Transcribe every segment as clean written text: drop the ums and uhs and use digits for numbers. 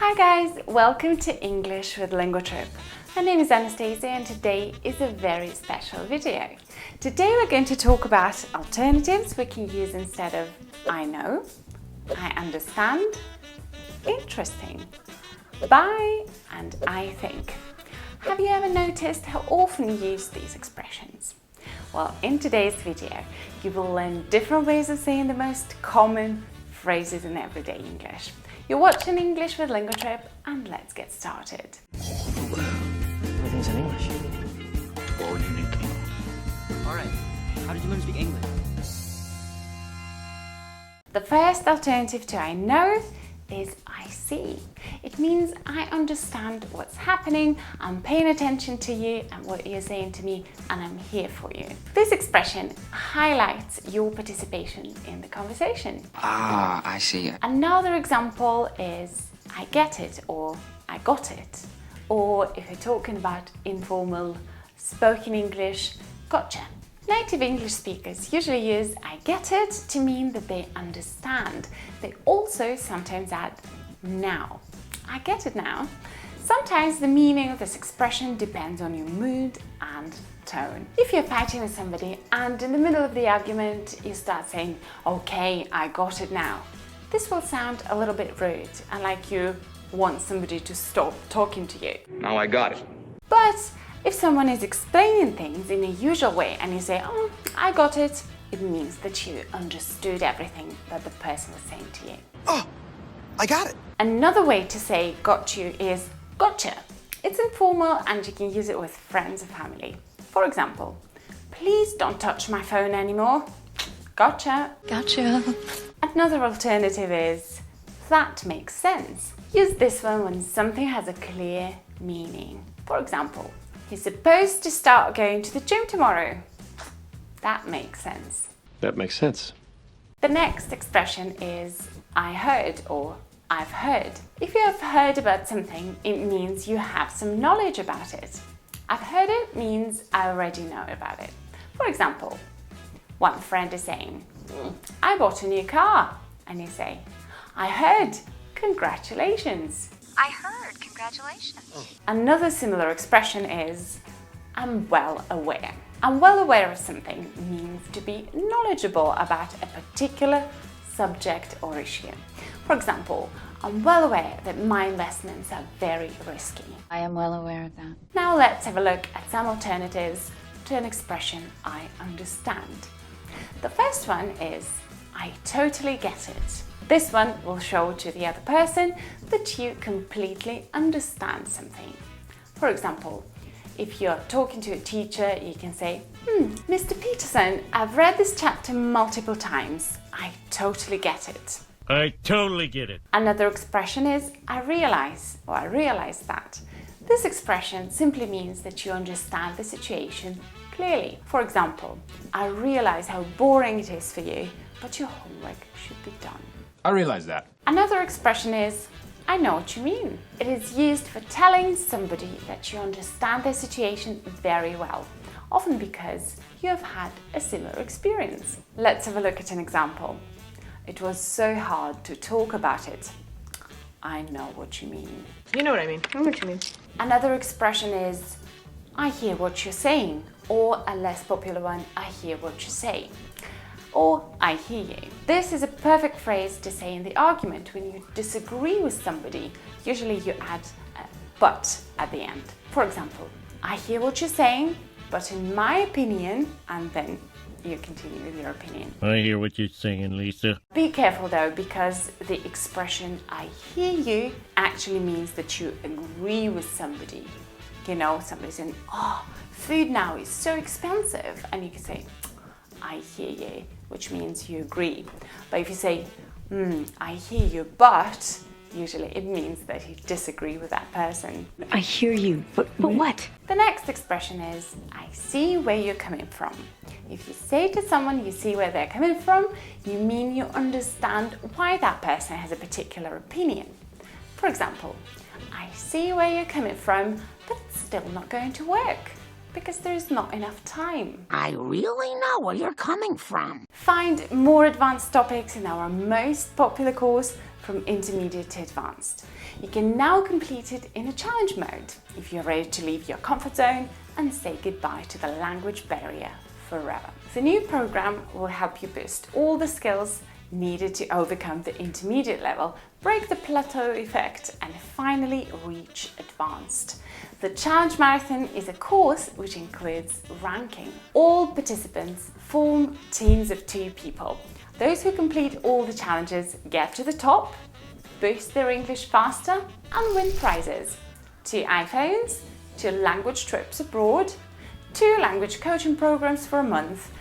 Hi guys, welcome to English with LinguaTrip. My name is Anastasia and today is a very special video. Today we're going to talk about alternatives we can use instead of I know, I understand, interesting, bye and I think. Have you ever noticed how often you use these expressions? Well, in today's video, you will learn different ways of saying the most common phrases in everyday English. You're watching English with LinguaTrip and let's get started. Everything's in English. All you need to know. Alright, how did you learn to speak English? The first alternative to I know is I see. It means I understand what's happening, I'm paying attention to you and what you're saying to me, and I'm here for you. This expression highlights your participation in the conversation. Ah, I see. Another example is I get it or I got it. Or if you're talking about informal spoken English, gotcha. Native English speakers usually use I get it to mean that they understand. They also sometimes add now. I get it now. Sometimes the meaning of this expression depends on your mood and tone. If you're fighting with somebody and in the middle of the argument you start saying, okay, I got it now. This will sound a little bit rude and like you want somebody to stop talking to you. Now I got it. But if someone is explaining things in a usual way and you say, oh, I got it, it means that you understood everything that the person was saying to you. Oh, I got it. Another way to say got you is gotcha. It's informal and you can use it with friends or family. For example, please don't touch my phone anymore. Gotcha. Gotcha. Another alternative is that makes sense. Use this one when something has a clear meaning. For example, he's supposed to start going to the gym tomorrow. That makes sense. That makes sense. The next expression is I heard or I've heard. If you have heard about something, it means you have some knowledge about it. I've heard it means I already know about it. For example, one friend is saying, I bought a new car. And you say, I heard, congratulations. I heard. Congratulations. Another similar expression is I'm well aware. I'm well aware of something means to be knowledgeable about a particular subject or issue. For example, I'm well aware that my investments are very risky. I am well aware of that. Now let's have a look at some alternatives to an expression I understand. The first one is I totally get it. This one will show to the other person that you completely understand something. For example, if you're talking to a teacher, you can say, Mr. Peterson, I've read this chapter multiple times. I totally get it. I totally get it. Another expression is I realize or I realize that. This expression simply means that you understand the situation clearly. For example, I realize how boring it is for you, but your homework should be done. I realize that. Another expression is I know what you mean. It is used for telling somebody that you understand their situation very well, often because you have had a similar experience. Let's have a look at an example. It was so hard to talk about it. I know what you mean. You know what I mean. I know what you mean. Another expression is I hear what you're saying, or a less popular one, I hear what you say. Or I hear you. This is a perfect phrase to say in the argument when you disagree with somebody. Usually you add a but at the end. For example, I hear what you're saying, but in my opinion, and then you continue with your opinion. I hear what you're saying, Lisa. Be careful though, because the expression I hear you actually means that you agree with somebody. You know, somebody's saying, oh, food now is so expensive. And you can say, I hear you, which means you agree. But if you say, I hear you, but usually it means that you disagree with that person. I hear you, but what? The next expression is, I see where you're coming from. If you say to someone you see where they're coming from, you mean you understand why that person has a particular opinion. For example, I see where you're coming from, but it's still not going to work. because there is not enough time. I really know where you're coming from. Find more advanced topics in our most popular course from intermediate to advanced. You can now complete it in a challenge mode if you're ready to leave your comfort zone and say goodbye to the language barrier forever. The new program will help you boost all the skills needed to overcome the intermediate level, break the plateau effect, and finally reach advanced. The Challenge Marathon is a course which includes ranking. All participants form teams of 2 people. Those who complete all the challenges get to the top, boost their English faster, and win prizes: 2 iPhones, 2 language trips abroad, 2 language coaching programs for a month,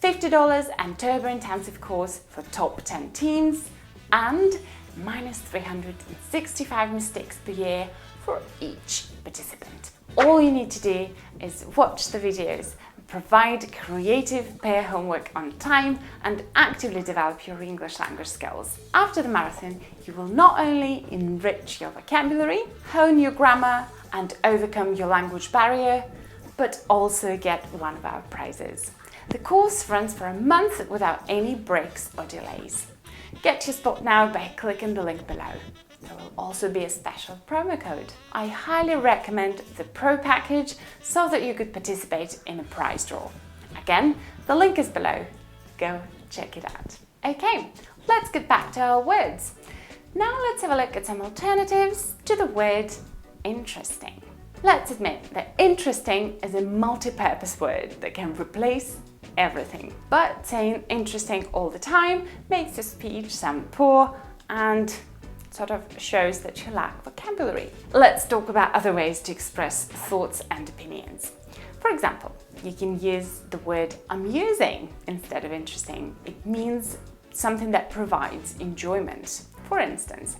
$50 and turbo intensive course for top 10 teams, and minus 365 mistakes per year for each participant. All you need to do is watch the videos, provide creative pair homework on time, and actively develop your English language skills. After the marathon, you will not only enrich your vocabulary, hone your grammar, and overcome your language barrier, but also get one of our prizes. The course runs for a month without any breaks or delays. Get your spot now by clicking the link below. There will also be a special promo code. I highly recommend the Pro package so that you could participate in a prize draw. Again, the link is below. Go check it out. Okay, let's get back to our words. Now let's have a look at some alternatives to the word interesting. Let's admit that interesting is a multi-purpose word that can replace everything. But saying interesting all the time makes your speech sound poor and sort of shows that you lack vocabulary. Let's talk about other ways to express thoughts and opinions. For example, you can use the word amusing instead of interesting. It means something that provides enjoyment. For instance,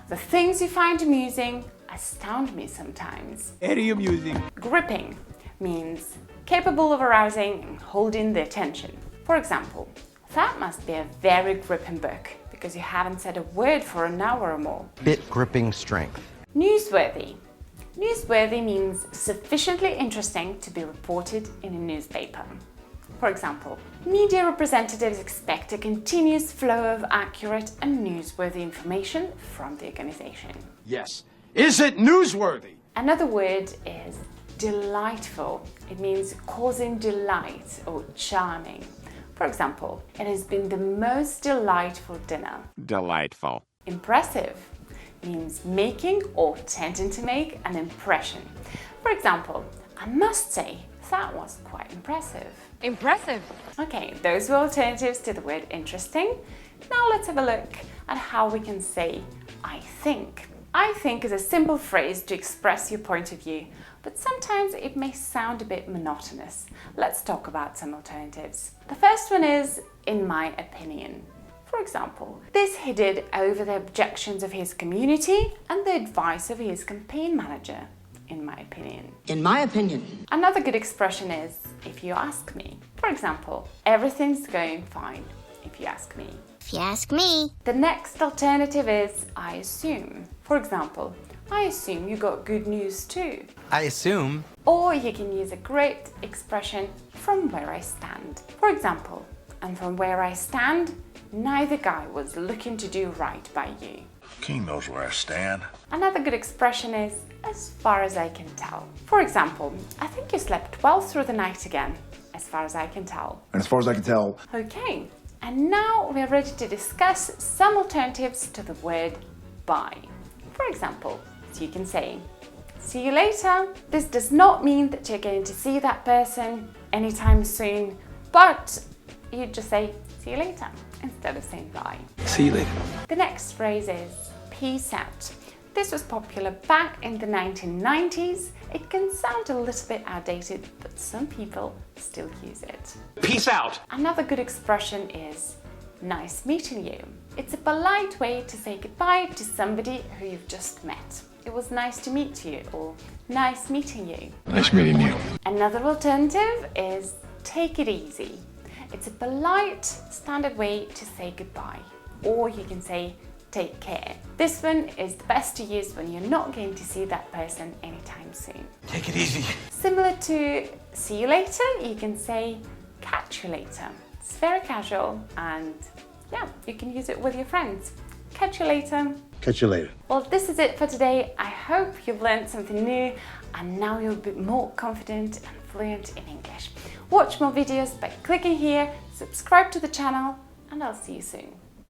the things you find amusing astound me sometimes. Very amusing. Gripping means capable of arousing and holding the attention. For example, that must be a very gripping book because you haven't said a word for an hour or more. Bit gripping strength. Newsworthy. Newsworthy means sufficiently interesting to be reported in a newspaper. For example, media representatives expect a continuous flow of accurate and newsworthy information from the organization. Yes. Is it newsworthy? Another word is delightful. It means causing delight or charming. For example, it has been the most delightful dinner. Delightful. Impressive means making or tending to make an impression. For example, I must say that was quite impressive. Impressive. Okay, those were alternatives to the word interesting. Now let's have a look at how we can say I think. I think is a simple phrase to express your point of view, but sometimes it may sound a bit monotonous. Let's talk about some alternatives. The first one is in my opinion. For example, this he did over the objections of his community and the advice of his campaign manager, in my opinion. In my opinion. Another good expression is if you ask me. For example, everything's going fine, if you ask me. If you ask me. The next alternative is I assume. For example, I assume you got good news too. I assume. Or you can use a great expression from where I stand. For example, and from where I stand, neither guy was looking to do right by you. King knows where I stand. Another good expression is as far as I can tell. For example, I think you slept well through the night again, as far as I can tell. And as far as I can tell. Okay, and now we're ready to discuss some alternatives to the word bye. For example, so you can say, see you later. This does not mean that you're going to see that person anytime soon, but you just say, see you later, instead of saying bye. See you later. The next phrase is peace out. This was popular back in the 1990s. It can sound a little bit outdated, but some people still use it. Peace out. Another good expression is nice meeting you. It's a polite way to say goodbye to somebody who you've just met. It was nice to meet you, or nice meeting you. Nice meeting you. Another alternative is take it easy. It's a polite, standard way to say goodbye. Or you can say take care. This one is the best to use when you're not going to see that person anytime soon. Take it easy. Similar to see you later, you can say catch you later. It's very casual and yeah, you can use it with your friends. Catch you later. Catch you later. Well, this is it for today. I hope you've learned something new and now you'll be more confident and fluent in English. Watch more videos by clicking here, subscribe to the channel, and I'll see you soon.